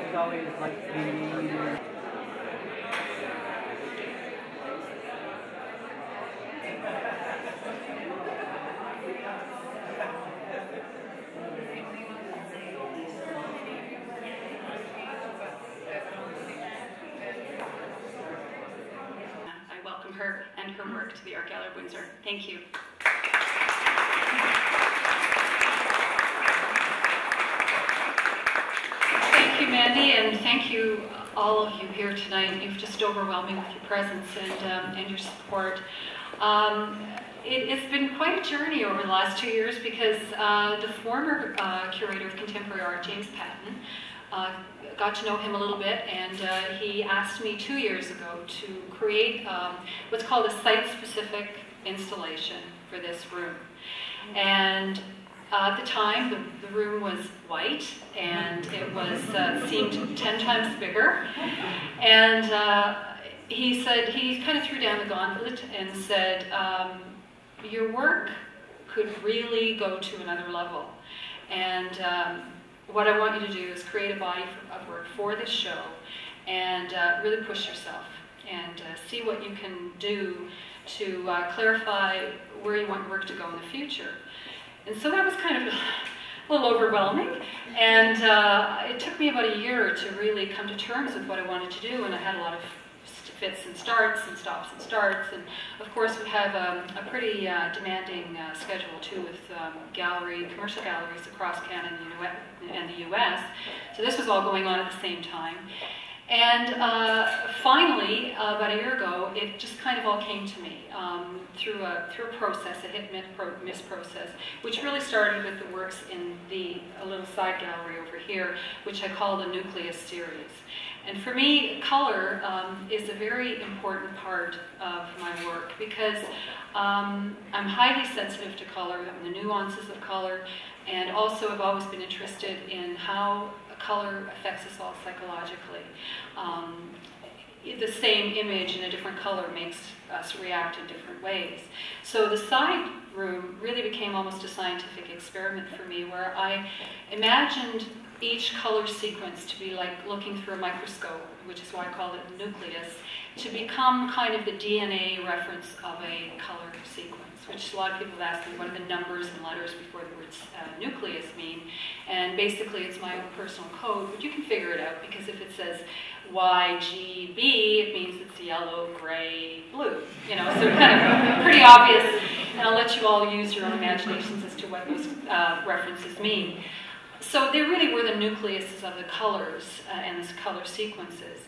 It's always like the her and her work to the Art Gallery of Windsor. Thank you. Thank you, Mandy, and thank you, all of you here tonight. You've just overwhelmed me with your presence and your support. It's been quite a journey over the last 2 years because the former curator of contemporary art, James Patten, got to know him a little bit, and he asked me 2 years ago to create what's called a site-specific installation for this room. And at the time, the room was white, and it was seemed 10 times bigger. And he said, he kind of threw down the gauntlet and said, your work could really go to another level. And what I want you to do is create a body of work for this show and really push yourself and see what you can do to clarify where you want your work to go in the future. And so that was kind of a little overwhelming, and it took me about a year to really come to terms with what I wanted to do, and I had a lot of fits and starts and stops and starts, and of course we have a pretty demanding schedule too with commercial galleries across Canada and the US, so this was all going on at the same time. And finally, about a year ago, it just kind of all came to me through a process, a hit-miss process, which really started with the works in a little side gallery over here, which I call the Nucleus series. And for me, color is a very important part of my work because I'm highly sensitive to color, the nuances of color, and also have always been interested in how color affects us all psychologically. The same image in a different color makes us react in different ways. So the side room really became almost a scientific experiment for me, where I imagined each color sequence to be like looking through a microscope, which is why I call it nucleus, to become kind of the DNA reference of a color sequence, which a lot of people have asked me what do the numbers and letters before the words nucleus mean. And basically it's my own personal code, but you can figure it out, because if it says YGB, it means it's yellow, gray, blue. You know, so kind of pretty obvious. And I'll let you all use your own imaginations as to what those references mean. So they really were the nucleuses of the colors and the color sequences.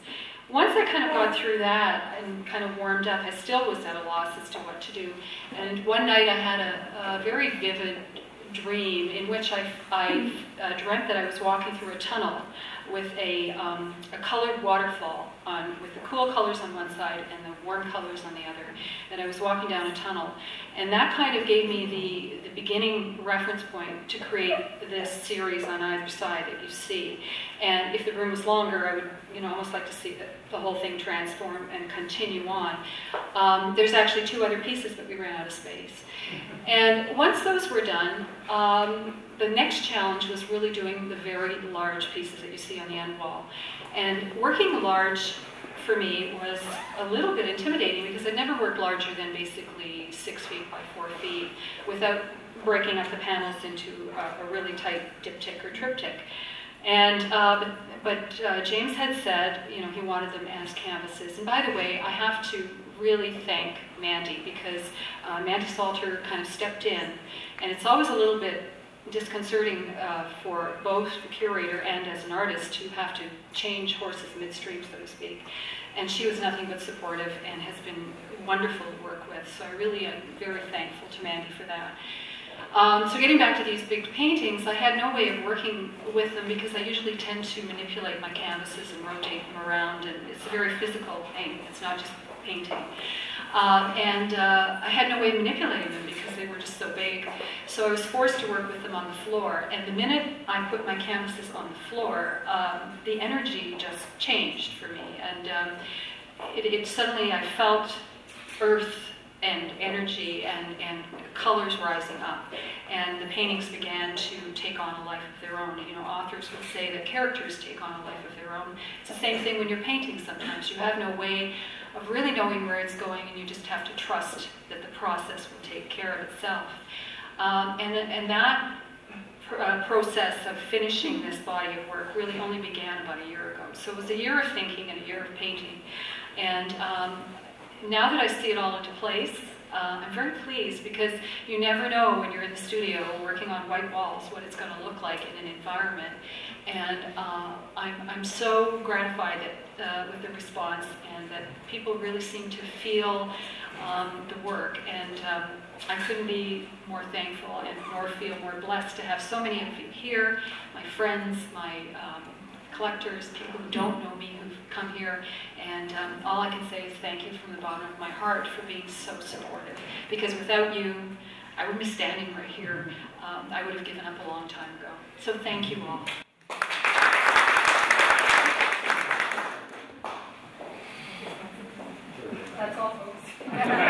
Once I kind of got through that and kind of warmed up, I still was at a loss as to what to do. And one night I had a very vivid dream in which I dreamt that I was walking through a tunnel with a colored waterfall with the cool colors on one side and the warm colors on the other. And I was walking down a tunnel. And that kind of gave me the beginning reference point to create this series on either side that you see. And if the room was longer, I would almost like to see the whole thing transform and continue on. There's actually 2 other pieces, but we ran out of space. And once those were done, the next challenge was really doing the very large pieces that you see on the end wall. And working large for me was a little bit intimidating because I'd never worked larger than basically 6 feet by 4 feet without breaking up the panels into a really tight diptych or triptych. And but James had said, he wanted them as canvases. And by the way, I have to really thank Mandy, because Mandy Salter kind of stepped in, and it's always a little bit disconcerting for both the curator and as an artist to have to change horses midstream, so to speak. And she was nothing but supportive and has been wonderful to work with. So I really am very thankful to Mandy for that. So getting back to these big paintings, I had no way of working with them because I usually tend to manipulate my canvases and rotate them around, and it's a very physical thing. It's not just painting. I had no way of manipulating them because they were just so big. So I was forced to work with them on the floor. And the minute I put my canvases on the floor, the energy just changed for me. And suddenly I felt earth and energy and colors rising up. And the paintings began to take on a life of their own. You know, authors would say that characters take on a life of their own. It's the same thing when you're painting sometimes. You have no way of really knowing where it's going, and you just have to trust that the process will take care of itself. And that process of finishing this body of work really only began about a year ago. So it was a year of thinking and a year of painting. And now that I see it all into place, I'm very pleased because you never know when you're in the studio working on white walls what it's going to look like in an environment. And I'm so gratified that, with the response, and that people really seem to feel the work. And I couldn't be more thankful and nor feel more blessed to have so many of you here, my friends, my collectors, people who don't know me who've come here, and all I can say is thank you from the bottom of my heart for being so supportive, because without you, I wouldn't be standing right here. I would have given up a long time ago. So thank you all. That's all, folks.